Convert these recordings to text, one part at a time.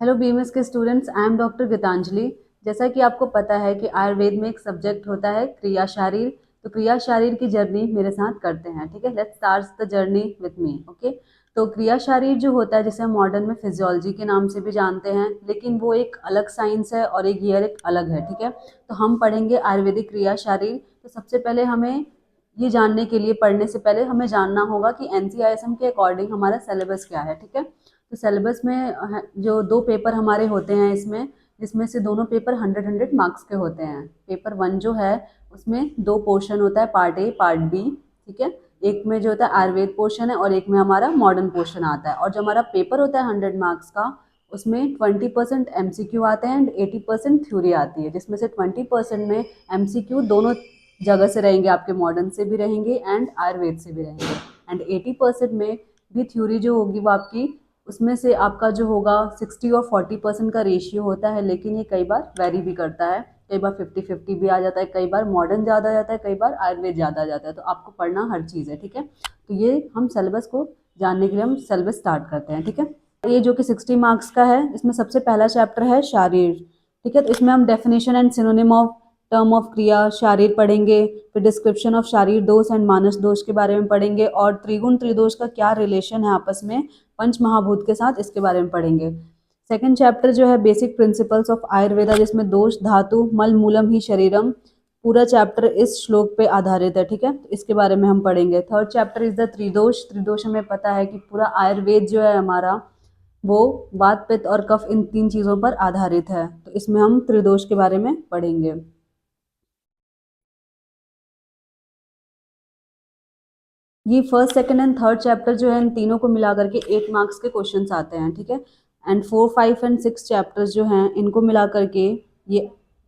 Hello BMS के students, I am doctor Geetanjali. जैसा कि आपको पता है कि आयुर्वेद में एक सब्जेक्ट होता है क्रिया शारीर। तो क्रिया शारीर की जर्नी मेरे साथ करते हैं, ठीक है। Let's start the journey with me, okay. तो क्रिया शारीर जो होता है, जिसे हम मॉडर्न में फिजियोलॉजी के नाम से भी जानते हैं, लेकिन वो एक अलग साइंस है और एक ईयर एक अलग है, ठीक है। तो हम पढ़ेंगे आयुर्वेदिक क्रिया शारीर। तो सबसे पहले हमें ये जानने के लिए, पढ़ने से पहले हमें जानना होगा कि एनसीआईएसएम के अकॉर्डिंग हमारा सिलेबस क्या है, ठीक है। तो सिलेबस में जो 2 पेपर हमारे होते हैं इसमें, जिसमें से दोनों पेपर 100 मार्क्स के होते हैं। पेपर 1 जो है उसमें 2 पोर्शन होता है, पार्ट ए पार्ट बी, ठीक है। एक में जो होता है आयुर्वेद पोर्शन है और एक में हमारा मॉडर्न पोर्शन आता है। और जो हमारा पेपर होता है 100 मार्क्स का, उसमें 20% एमसीक्यू आते हैं एंड 80% थ्योरी आती है, जिसमें से 20% में एमसीक्यू दोनों जगह से रहेंगे, आपके मॉडर्न से भी रहेंगे एंड आयुर्वेद से भी रहेंगे। एंड 80% में भी थ्योरी जो होगी वो आपकी, उसमें से आपका जो होगा 60 और 40% का रेशियो होता है, लेकिन ये कई बार वेरी भी करता है। कई बार 50-50 भी आ जाता है, कई बार मॉडर्न ज़्यादा आ जाता है, कई बार आयुर्वेद ज़्यादा आ जाता है। तो आपको पढ़ना हर चीज़ है, ठीक है। तो ये हम सिलेबस को जानने के लिए हम सिलेबस स्टार्ट करते हैं, ठीक है। ये जो कि 60 मार्क्स का है, इसमें सबसे पहला चैप्टर है शारीर, ठीक है। तो इसमें हम definition and synonym of term of क्रिया शारीर पढ़ेंगे, फिर डिस्क्रिप्शन ऑफ शारीर दोष एंड मानस दोष के बारे में पढ़ेंगे, और त्रिगुण त्रिदोष का क्या रिलेशन है आपस में पंच महाभूत के साथ, इसके बारे में पढ़ेंगे। सेकंड चैप्टर जो है बेसिक प्रिंसिपल्स ऑफ आयुर्वेदा, जिसमें दोष धातु मल मूलम ही शरीरम, पूरा चैप्टर इस श्लोक पे आधारित है, ठीक है। तो इसके बारे में हम पढ़ेंगे। Third chapter is the tridosha. त्रिदोष हमें पता है कि पूरा आयुर्वेद जो है हमारा, वो वात पित्त और कफ, इन 3 चीज़ों पर आधारित है। तो इसमें हम त्रिदोष के बारे में पढ़ेंगे। ये first second and third chapter जो है, इन तीनों को मिला करके 8 मार्क्स के क्वेश्चंस आते हैं, ठीक है। एंड 4, 5 एंड 6 चैप्टर्स जो हैं, इनको मिला करके ये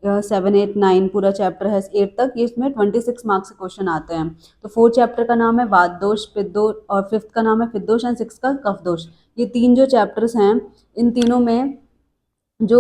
7, 8, 9 पूरा चैप्टर है 8 तक, ये इसमें 26 मार्क्स के क्वेश्चन आते हैं। तो 4 चैप्टर का नाम है वात दोष, पित्त दोष, और 5th का नाम है पित्त दोष एंड 6th का कफ दोष। ये 3 जो चैप्टर्स हैं, इन तीनों में जो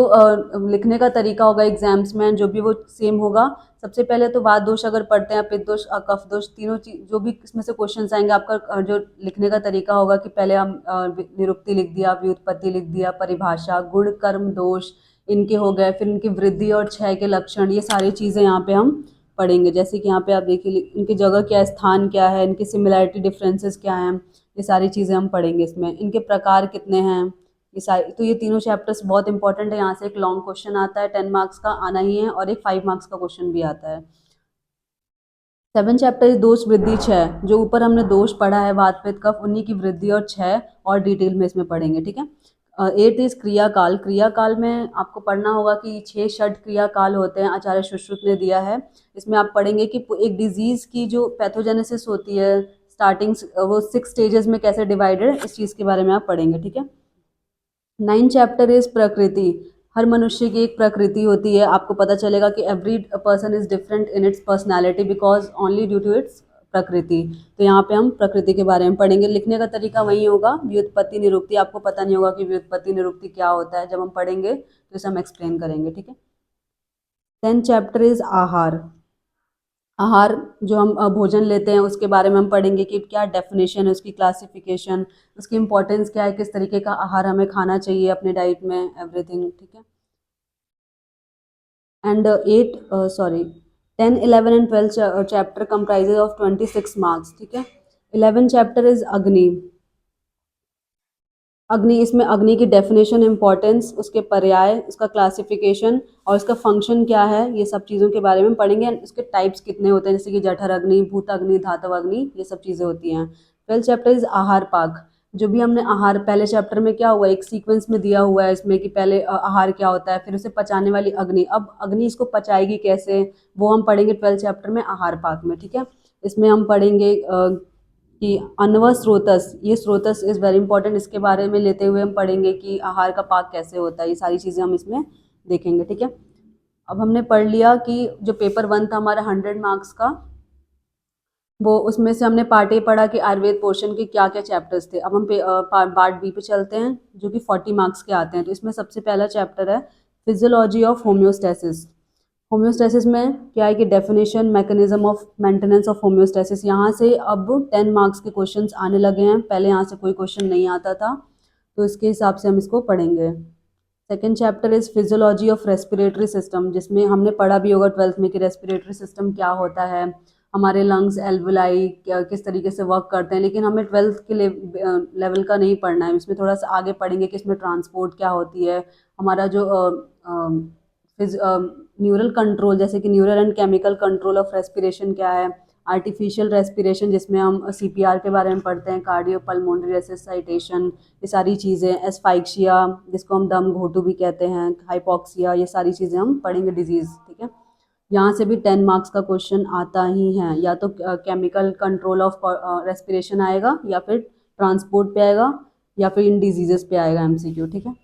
लिखने का तरीका होगा एग्जाम्स में, जो भी वो सेम होगा। सबसे पहले तो वात दोष अगर पढ़ते हैं, पित्त दोष और कफ दोष, तीनों चीज जो भी इसमें से क्वेश्चंस आएंगे, आपका जो लिखने का तरीका होगा कि पहले हम निरुक्ति लिख दिया, व्युत्पत्ति लिख दिया, परिभाषा, गुण कर्म दोष इनके हो गए, फिर इनकी वृद्धि और क्षय के लक्षण, ये सारी चीज़ें यहाँ पे हम पढ़ेंगे। जैसे कि यहाँ पे आप देखिए, इनकी जगह क्या है, स्थान क्या है, इनकी सिमिलैरिटी डिफरेंसेस क्या हैं, ये सारी चीज़ें हम पढ़ेंगे इसमें। इनके प्रकार कितने हैं, ये सारे, तो ये तीनों चैप्टर्स बहुत इंपॉर्टेंट है। यहाँ से एक लॉन्ग क्वेश्चन आता है, 10 मार्क्स का आना ही है, और एक 5 मार्क्स का क्वेश्चन भी आता है। 7 चैप्टर इज दोष वृद्धि क्षय। जो ऊपर हमने दोष पढ़ा है वात पित्त कफ, उन्हीं की वृद्धि और क्षय और डिटेल में इसमें पढ़ेंगे, ठीक है। 8 इज क्रिया काल। क्रिया काल में आपको पढ़ना होगा कि 6 षट क्रिया काल होते हैं, आचार्य सुश्रुत ने दिया है। इसमें आप पढ़ेंगे कि एक डिजीज की जो पैथोजेनेसिस होती है, स्टार्टिंग वो 6 स्टेजेस में कैसे डिवाइडेड है, इस चीज़ के बारे में आप पढ़ेंगे, ठीक है। 9 चैप्टर इज प्रकृति। हर मनुष्य की एक प्रकृति होती है। आपको पता चलेगा कि every person is different in its personality because only due to its प्रकृति। तो यहाँ पे हम प्रकृति के बारे में पढ़ेंगे। लिखने का तरीका वही होगा, व्युत्पत्ति निरुक्ति। आपको पता नहीं होगा कि व्युत्पत्ति निरुक्ति क्या होता है, जब हम पढ़ेंगे तो इसे हम एक्सप्लेन करेंगे, ठीक है। 10 चैप्टर इज आहार। आहार जो हम भोजन लेते हैं, उसके बारे में हम पढ़ेंगे कि क्या डेफिनेशन है, उसकी क्लासिफिकेशन, उसकी इंपॉर्टेंस क्या है, किस तरीके का आहार हमें खाना चाहिए अपने डाइट में, एवरीथिंग, ठीक है। And 10, 11 and 12 chapter comprises of 26 marks, ठीक है। 11 चैप्टर इज अग्नि। अग्नि, इसमें अग्नि की डेफिनेशन, इंपॉर्टेंस, उसके पर्याय, उसका क्लासिफिकेशन और उसका फंक्शन क्या है, ये सब चीज़ों के बारे में पढ़ेंगे। उसके टाइप्स कितने होते हैं, जैसे कि जठर अग्नि, भूत अग्नि, धातव अग्नि, ये सब चीज़ें होती हैं। 12 चैप्टर इज आहार पाक। जो भी हमने आहार, पहले चैप्टर में क्या हुआ, एक सीक्वेंस में दिया हुआ है इसमें कि पहले आहार क्या होता है, फिर उसे पचाने वाली अग्नि, अब अग्नि इसको पचाएगी कैसे, वो हम पढ़ेंगे 12 चैप्टर में आहार पाक में, ठीक है। इसमें हम पढ़ेंगे कि अनव स्रोतस, ये स्रोतस इज़ वेरी इंपॉर्टेंट। इसके बारे में लेते हुए हम पढ़ेंगे कि आहार का पाक कैसे होता है, ये सारी चीज़ें हम इसमें देखेंगे, ठीक है। अब हमने पढ़ लिया कि जो पेपर 1 था हमारा 100 मार्क्स का, वो उसमें से हमने पार्ट ए पढ़ा कि आयुर्वेद पोर्शन के क्या क्या चैप्टर्स थे। अब हम पार्ट बी पे चलते हैं, जो कि 40 मार्क्स के आते हैं। तो इसमें सबसे पहला चैप्टर है फिजियोलॉजी ऑफ होम्योस्टेसिस। होम्योस्टेसिस में क्या है कि definition, mechanism of maintenance of homeostasis. यहाँ से अब 10 मार्क्स के क्वेश्चंस आने लगे हैं, पहले यहाँ से कोई क्वेश्चन नहीं आता था, तो इसके हिसाब से हम इसको पढ़ेंगे। Second chapter is physiology of respiratory system, जिसमें हमने पढ़ा भी होगा 12th में कि रेस्पिरेटरी सिस्टम क्या होता है, हमारे लंग्स एल्वुलाई किस तरीके से वर्क करते हैं, लेकिन हमें 12th के लेवल का नहीं पढ़ना है। इसमें थोड़ा सा आगे पढ़ेंगे कि इसमें ट्रांसपोर्ट क्या होती है, हमारा जो न्यूरल कंट्रोल जैसे कि neural and chemical control of respiration क्या है, आर्टिफिशियल रेस्पिरेशन जिसमें हम सीपीआर के बारे में पढ़ते हैं, कार्डियो पल्मोनरी रेसिसाइटेशन, ये सारी चीज़ें, एस्फाइक्सिया जिसको हम दम घोटू भी कहते हैं, हाइपोक्सिया, ये सारी चीज़ें हम पढ़ेंगे डिजीज़। ठीक है, यहाँ से भी 10 मार्क्स का क्वेश्चन आता ही है, या तो केमिकल कंट्रोल ऑफ रेस्पिरेशन आएगा, या फिर ट्रांसपोर्ट पे आएगा, या फिर इन डिजीजेस पे आएगा एमसीक्यू। ठीक है,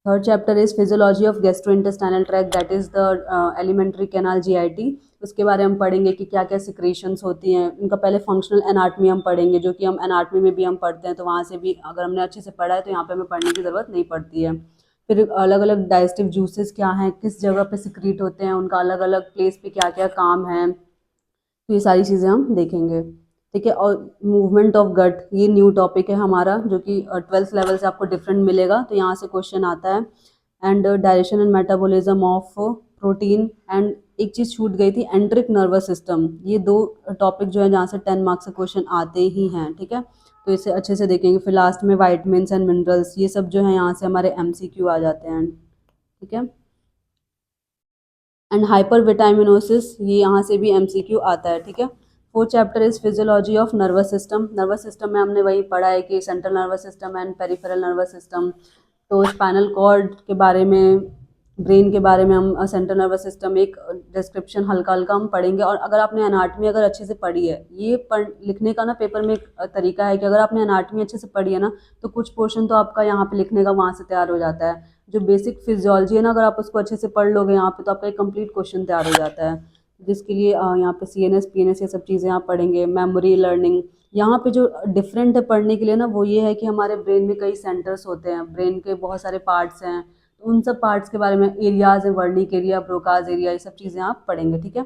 third chapter is physiology of gastrointestinal tract, that is the alimentary canal GIT. उसके बारे में हम पढ़ेंगे कि क्या क्या सिक्रेशंस होती हैं, इनका पहले फंक्शनल एनाटमी हम पढ़ेंगे, जो कि हम एनाटमी में भी हम पढ़ते हैं, तो वहाँ से भी अगर हमने अच्छे से पढ़ा है तो यहाँ पे हमें पढ़ने की ज़रूरत नहीं पड़ती है। फिर अलग अलग डाइजेस्टिव जूसेस क्या हैं, किस जगह पे सिक्रीट होते हैं, उनका अलग अलग प्लेस पे क्या क्या काम है, तो ये सारी चीज़ें हम देखेंगे। ठीक है, और मूवमेंट ऑफ गट, ये न्यू टॉपिक है हमारा, जो कि 12th लेवल से आपको डिफरेंट मिलेगा, तो यहाँ से क्वेश्चन आता है। And direction and metabolism of protein, and एक चीज़ छूट गई थी, एंट्रिक नर्वस सिस्टम। ये दो टॉपिक जो है जहाँ से 10 मार्क्स से क्वेश्चन आते ही हैं। ठीक है, तो इसे अच्छे से देखेंगे। फिर लास्ट में वाइटमिन्स एंड मिनरल्स, ये सब जो है यहाँ से हमारे एमसीक्यू आ जाते हैं। ठीक है, एंड हाइपर विटामिनोसिस, ये यहाँ से भी एमसीक्यू आता है। ठीक है, fourth chapter is physiology of nervous system. Nervous system में हमने वही पढ़ा है कि central nervous system and peripheral nervous system, तो स्पाइनल कॉर्ड के बारे में, ब्रेन के बारे में हम सेंट्रल नर्वस सिस्टम एक डिस्क्रिप्शन हल्का हल्का हम पढ़ेंगे। और अगर आपने एनाटमी अगर अच्छे से पढ़ी है, ये पढ़ लिखने का ना पेपर में एक तरीका है कि अगर आपने एनाटमी अच्छे से पढ़ी है ना, तो कुछ पोर्शन तो आपका यहाँ पे लिखने का वहाँ से तैयार हो जाता है। जो बेसिक फिजियोलॉजी है ना, अगर आप उसको अच्छे से पढ़ लोगे यहाँ पे, तो आपका एक कंप्लीट क्वेश्चन तैयार हो जाता है, जिसके लिए यहाँ पे सीएनएस पीएनएस ये सब चीज़ें आप पढ़ेंगे। मेमोरी लर्निंग, यहाँ पे जो डिफरेंट है पढ़ने के लिए ना, वो ये है कि हमारे ब्रेन में कई सेंटर्स होते हैं, ब्रेन के बहुत सारे पार्ट्स हैं, तो उन सब पार्ट्स के बारे में, एरियाज है, वर्निक एरिया, ब्रोकाज एरिया, ये सब चीज़ें आप पढ़ेंगे। ठीक है,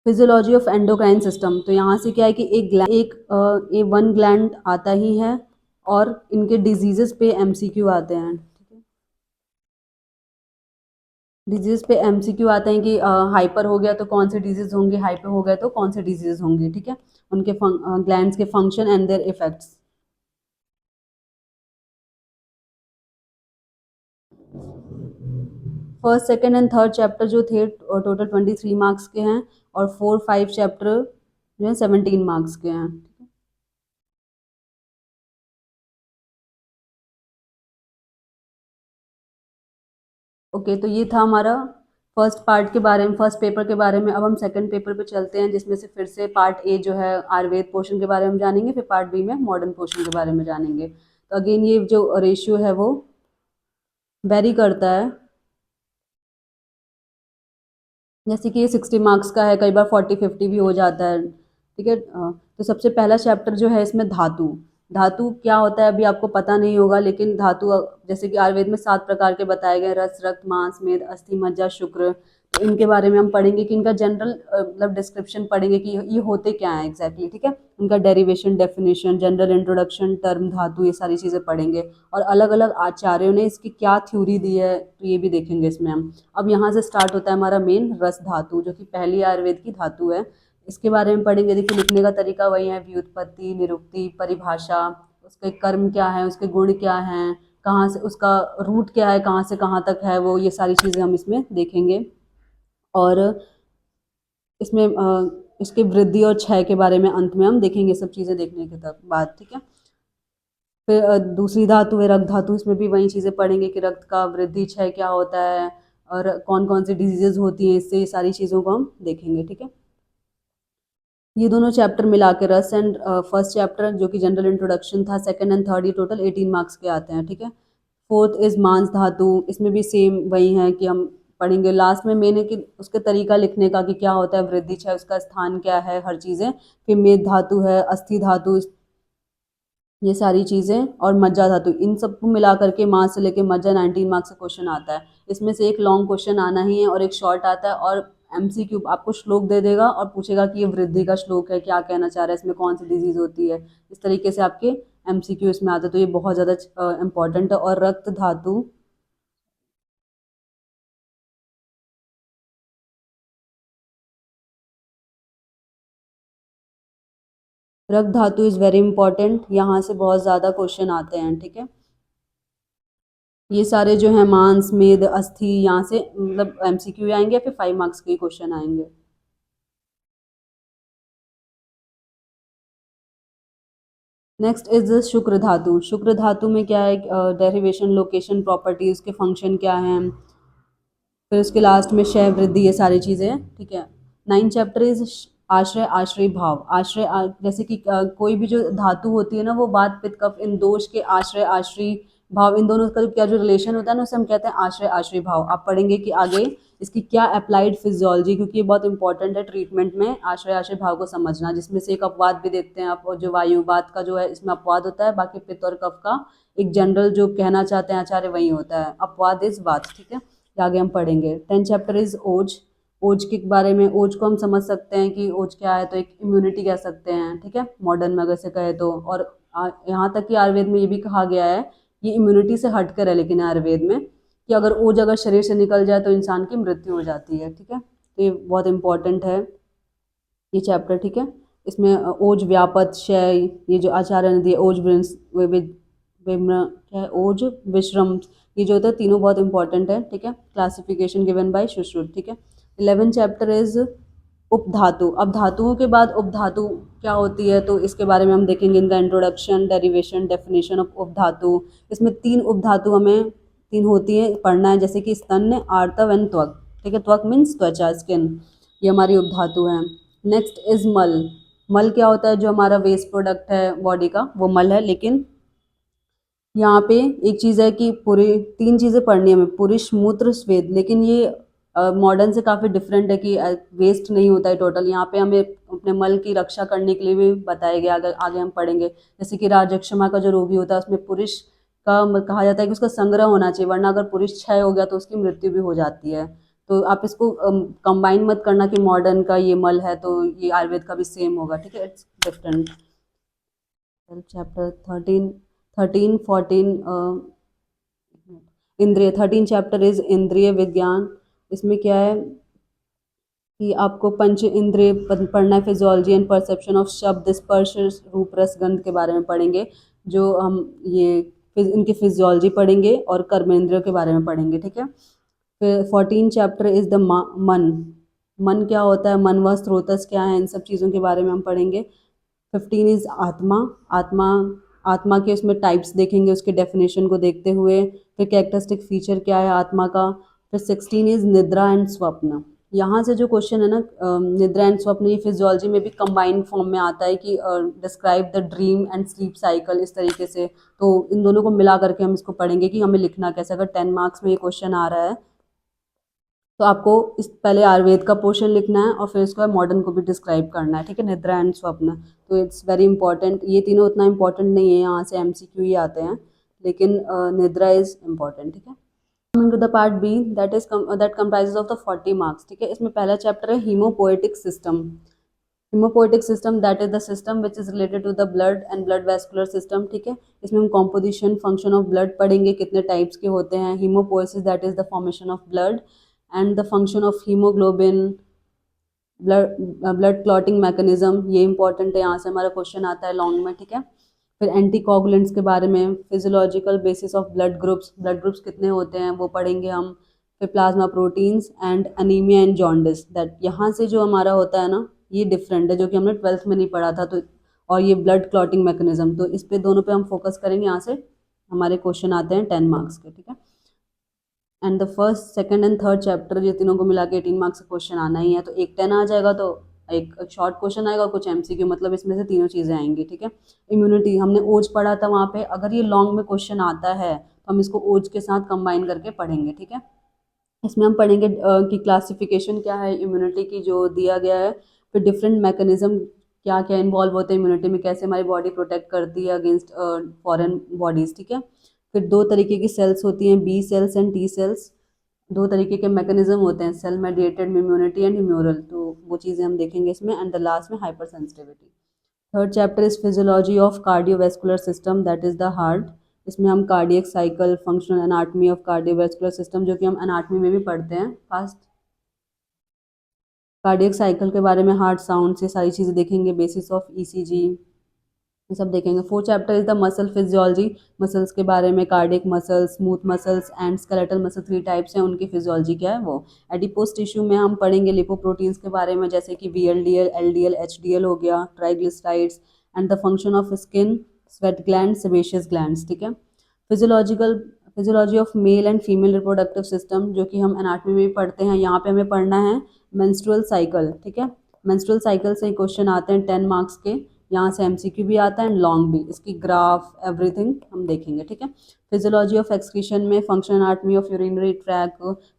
फिजियोलॉजी ऑफ एंडोक्राइन सिस्टम, तो यहाँ से क्या है कि एक वन ग्लैंड आता ही है, और इनके डिजीजेस पे एमसीक्यू आते हैं। ठीक है, डिजीज पे एमसीक्यू आते हैं कि हाइपर हो गया तो कौन से डिजीज होंगे, हाइपर हो गया तो कौन से डिजीज होंगे। ठीक है, उनके ग्लैंड्स के function and there effects. First second and third chapter जो थे टोटल 23 मार्क्स के हैं, और 4 5 चैप्टर जो है 17 मार्क्स के हैं। ओके, तो ये था हमारा फर्स्ट पार्ट के बारे में, फर्स्ट पेपर के बारे में। अब हम सेकंड पेपर पे चलते हैं, जिसमें से फिर से पार्ट ए जो है आयुर्वेद पोर्शन के बारे में जानेंगे, फिर पार्ट बी में मॉडर्न पोर्शन के बारे में जानेंगे। तो अगेन ये जो रेशियो है वो वेरी करता है, जैसे कि ये 60 मार्क्स का है, कई बार 40 50 भी हो जाता है। ठीक है, तो सबसे पहला चैप्टर जो है इसमें धातु। धातु क्या होता है अभी आपको पता नहीं होगा, लेकिन धातु जैसे कि आयुर्वेद में 7 प्रकार के बताए गए, रस, रक्त, मांस, मेद, अस्थि, मज्जा, शुक्र, तो इनके बारे में हम पढ़ेंगे कि इनका जनरल मतलब डिस्क्रिप्शन पढ़ेंगे कि ये होते क्या हैं एग्जैक्टली। ठीक है, उनका derivation, definition, general introduction, term, धातु, ये सारी चीज़ें पढ़ेंगे, और अलग अलग आचार्यों ने इसकी क्या थ्योरी दी है, तो ये भी देखेंगे इसमें हम। अब यहाँ से स्टार्ट होता है हमारा मेन रस धातु, जो कि पहली आयुर्वेद की धातु है। इसके बारे में पढ़ेंगे। देखिए, लिखने का तरीका वही है, व्युत्पत्ति, निरुक्ति, परिभाषा, उसके कर्म क्या है, उसके गुण क्या हैं, कहाँ से उसका रूट क्या है, कहाँ से कहाँ तक है वो, ये सारी चीज़ें हम इसमें देखेंगे। और इसमें इसके वृद्धि और क्षय के बारे में अंत में हम देखेंगे, सब चीज़ें देखने के तक बाद। ठीक है, फिर दूसरी धातु है रक्त धातु, इसमें भी वही चीज़ें पढ़ेंगे कि रक्त का वृद्धि क्षय क्या होता है, और कौन कौन सी डिजीजेज होती हैं इससे, ये सारी चीज़ों को हम देखेंगे। ठीक है, ये दोनों चैप्टर मिला के, रस एंड फर्स्ट चैप्टर जो कि जनरल इंट्रोडक्शन था, सेकंड एंड थर्ड ये टोटल 18 मार्क्स के आते हैं। ठीक है, फोर्थ इज मांस धातु, इसमें भी सेम वही है कि हम पढ़ेंगे। लास्ट में मेन है कि उसके तरीका लिखने का कि क्या होता है वृद्धि क्षय, उसका स्थान क्या है, हर चीज़ें। फिर मेद धातु है, अस्थि धातु, ये सारी चीज़ें, और मज्जा धातु, इन सबको मिला करके मास से लेके मज्जा 19 मार्क्स का क्वेश्चन आता है। इसमें से एक लॉन्ग क्वेश्चन आना ही है और एक शॉर्ट आता है, और एमसीक्यू आपको श्लोक दे देगा और पूछेगा कि ये वृद्धि का श्लोक है, क्या कहना चाह रहा है, इसमें कौन सी डिजीज होती है। इस तरीके से आपके MCQ इसमें आता है, तो ये बहुत ज़्यादा इम्पॉर्टेंट है। और रक्त धातु इज़ वेरी इंपॉर्टेंट, यहाँ से बहुत ज़्यादा क्वेश्चन आते हैं, ठीक है। ये सारे जो हैं मांस, मेद, अस्थि, यहाँ से मतलब MCQ आएंगे, फिर 5 मार्क्स के क्वेश्चन आएंगे। नेक्स्ट इज शुक्र धातु। शुक्र धातु में क्या है, डेरिवेशन, लोकेशन, प्रॉपर्टीज के फंक्शन क्या हैं, फिर उसके लास्ट में क्षय वृद्धि, ये सारी चीज़ें हैं, ठीक है। 9 चैप्टर इज आश्रय, आश्रय भाव। जैसे कि कोई भी जो धातु होती है ना, वो वात पित्त कफ इन दोष के आश्रय आश्रय भाव, इन दोनों का क्या जो रिलेशन होता है ना, उसे हम कहते हैं आश्रय आश्रय भाव। आप पढ़ेंगे कि आगे इसकी क्या अप्लाइड फिजियोलॉजी, क्योंकि ये बहुत इंपॉर्टेंट है ट्रीटमेंट में आश्रय आश्रय भाव को समझना, जिसमें से एक अपवाद भी देखते हैं आप, और जो वायुवात का जो है इसमें अपवाद होता है, बाकी पित्त और कफ का एक जनरल जो कहना चाहते हैं आचार्य वही होता है, अपवाद इस बात, ठीक है। ये आगे हम पढ़ेंगे। 10 चैप्टर इज ओज। ओज के बारे में, ओज को हम समझ सकते हैं कि ओज क्या है, तो एक इम्यूनिटी कह सकते हैं, ठीक है, मॉडर्न में अगर से कहे तो। और यहाँ तक कि आयुर्वेद में ये भी कहा गया है, ये इम्यूनिटी से हटकर है लेकिन आयुर्वेद में, कि अगर ओज अगर शरीर से निकल जाए तो इंसान की मृत्यु हो जाती है, ठीक है। तो ये बहुत इंपॉर्टेंट है ये चैप्टर, ठीक है। इसमें ओज व्यापत, क्षय, ये जो आचार्य ने दिए, ओज क्या है, ओज विश्रम, ये जो होता है तीनों बहुत इंपॉर्टेंट है, ठीक है। क्लासिफिकेशन गिवन बाय सुश्रुत, ठीक है। 11 चैप्टर इज उपधातु। अब धातुओं के बाद उपधातु क्या होती है, तो इसके बारे में हम देखेंगे, इनका इंट्रोडक्शन, डेरिवेशन, डेफिनेशन ऑफ उपधातु। इसमें 3 उपधातु हमें 3 होती है पढ़ना है, जैसे कि स्तन्य, आर्तव एंड त्वक, ठीक है। त्वक मीन्स त्वचा, स्किन, ये हमारी उपधातु है। नेक्स्ट इज मल। मल क्या होता है, जो हमारा वेस्ट प्रोडक्ट है बॉडी का, वो मल है। लेकिन यहाँ पे एक चीज़ है कि पूरे 3 चीज़ें पढ़नी है हमें, पुरुष, मूत्र, स्वेद, लेकिन ये मॉडर्न से काफ़ी डिफरेंट है कि वेस्ट नहीं होता है टोटल। यहाँ पे हमें अपने मल की रक्षा करने के लिए भी बताया गया, आगे आगे हम पढ़ेंगे। जैसे कि राजक्षमा का जो रोगी होता है, उसमें पुरुष का कहा जाता है कि उसका संग्रह होना चाहिए, वरना अगर पुरुष क्षय हो गया तो उसकी मृत्यु भी हो जाती है। तो आप इसको कंबाइन मत करना कि मॉडर्न का ये मल है तो ये आयुर्वेद का भी सेम होगा, ठीक है, इट्स डिफरेंट। चैप्टर 13 इंद्रिय। 13 चैप्टर इज इंद्रिय विज्ञान। इसमें क्या है कि आपको पंच इंद्रिय पढ़ना है, फिजियोलॉजी एंड परसेप्शन ऑफ शब्द, स्पर्श, रूप, रस, गंध के बारे में पढ़ेंगे, जो हम ये इनकी फिजियोलॉजी पढ़ेंगे, और कर्मेंद्रियों के बारे में पढ़ेंगे, ठीक है। फिर 14 चैप्टर इज द मन। मन क्या होता है, मन व स्रोतस क्या है, इन सब चीज़ों के बारे में हम पढ़ेंगे। 15 इज आत्मा। आत्मा, आत्मा के उसमें टाइप्स देखेंगे, उसके डेफिनेशन को देखते हुए, फिर कैरेक्टरिस्टिक फीचर क्या है आत्मा का। फिर 16 इज निद्रा एंड स्वप्न। यहाँ से जो क्वेश्चन है ना, निद्रा एंड स्वप्न, ये फिजियोलॉजी में भी कंबाइंड फॉर्म में आता है कि describe the dream and sleep cycle, इस तरीके से। तो इन दोनों को मिला करके हम इसको पढ़ेंगे कि हमें लिखना कैसे, अगर 10 मार्क्स में ये क्वेश्चन आ रहा है तो आपको इस पहले आयुर्वेद का पोर्शन लिखना है और फिर उसके बाद मॉडर्न को भी डिस्क्राइब करना है, ठीक है, निद्रा एंड स्वप्न। तो इट्स वेरी इंपॉर्टेंट। ये तीनों उतना इंपॉर्टेंट नहीं है, यहाँ से MCQ ही आते हैं, लेकिन निद्रा इज इम्पॉर्टेंट, ठीक है। Coming to the part B, that comprises of the 40 marks, ठीक है। इसमें पहला चैप्टर है haemopoietic system. Haemopoietic system that is the system which is related to the blood and blood vascular system, ठीक है। इसमें हम कॉम्पोजिशन, फंक्शन ऑफ ब्लड पढ़ेंगे, कितने टाइप्स के होते हैं। Haemopoiesis that is the formation of blood, and the function of haemoglobin, blood clotting mechanism, ये इंपॉर्टेंट है, यहाँ से हमारा क्वेश्चन आता है लॉन्ग में, ठीक है। फिर एंटीकोगुलेंट्स के बारे में, physiological basis of blood groups कितने होते हैं वो पढ़ेंगे हम। फिर plasma proteins and anaemia and jaundice, that यहाँ से जो हमारा होता है ना, ये डिफरेंट है, जो कि हमने 12th में नहीं पढ़ा था। तो और ये ब्लड क्लॉटिंग मैकेनिज्म, तो इस पे दोनों पे हम फोकस करेंगे। यहाँ से हमारे क्वेश्चन आते हैं 10 मार्क्स के, ठीक है। And the first, second and third chapter, ये तीनों को मिला के 18 मार्क्स का क्वेश्चन आना ही है। तो एक 10 आ जाएगा, तो एक शॉर्ट क्वेश्चन आएगा और कुछ MCQ, मतलब इसमें से तीनों चीज़ें आएंगी, ठीक है। इम्यूनिटी हमने ओज पढ़ा था वहाँ पे, अगर ये लॉन्ग में क्वेश्चन आता है तो हम इसको ओज के साथ कंबाइन करके पढ़ेंगे, ठीक है। इसमें हम पढ़ेंगे कि क्लासिफिकेशन क्या है इम्यूनिटी की, जो दिया गया है। फिर डिफरेंट मैकेनिज्म क्या क्या इन्वॉल्व होते हैं इम्यूनिटी में, कैसे हमारी बॉडी प्रोटेक्ट करती है अगेंस्ट फॉरेन बॉडीज़, ठीक है। फिर 2 तरीके की सेल्स होती हैं, B cells and T cells. 2 तरीके के मैकेनिज्म होते हैं, cell mediated immunity and humoral, तो वो चीज़ें हम देखेंगे इसमें। एंड द लास्ट में hypersensitivity. Third chapter is physiology of cardiovascular system, that is the heart. इसमें हम cardiac cycle, functional anatomy of cardiovascular system, जो कि हम एनाटॉमी में भी पढ़ते हैं फास्ट, कार्डियक साइकिल के बारे में, हार्ट साउंड से सारी चीज़ें देखेंगे, बेसिस ऑफ ईसीजी, ये सब देखेंगे। Fourth chapter is the muscle physiology, muscles के बारे में, cardiac muscles, smooth muscles and skeletal muscle, 3 types हैं, उनकी फिजियोलॉजी क्या है वो। एडिपोज टिश्यू में हम पढ़ेंगे लिपोप्रोटीन्स के बारे में, जैसे कि वीएलडीएल, एलडीएल, एचडीएल हो गया, triglycerides and the function of skin, sweat gland, sebaceous glands, ठीक है। Physiological physiology of male and female reproductive system, जो कि हम एनाटॉमी में भी पढ़ते हैं। यहाँ पे हमें पढ़ना है मेंस्ट्रुअल साइकिल, ठीक है। मेंस्ट्रुअल साइकिल से क्वेश्चन आते हैं 10 मार्क्स के, यहाँ से एमसीक्यू भी आता है एंड लॉन्ग भी, इसकी ग्राफ एवरीथिंग हम देखेंगे, ठीक है। फिजियोलॉजी ऑफ एक्सक्रीशन में function anatomy of urinary track,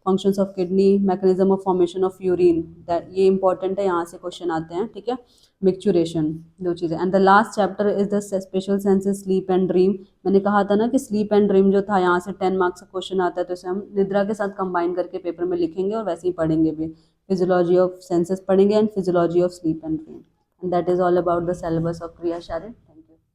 functions of kidney, mechanism of formation of urine, that ये इंपॉर्टेंट है, यहाँ से क्वेश्चन आते हैं, ठीक है। मिक्चुरेशन, 2 चीज़ें। And the last chapter is the special senses sleep and dream. मैंने कहा था ना कि स्लीप एंड ड्रीम जो था, यहाँ से 10 मार्क्स का क्वेश्चन आता है, तो इसे हम निद्रा के साथ कंबाइन करके पेपर में लिखेंगे और वैसे ही पढ़ेंगे भी। फिजियोलॉजी ऑफ सेंसेस पढ़ेंगे and physiology of sleep and dream. And that is all about the syllabus of Priya Sharan.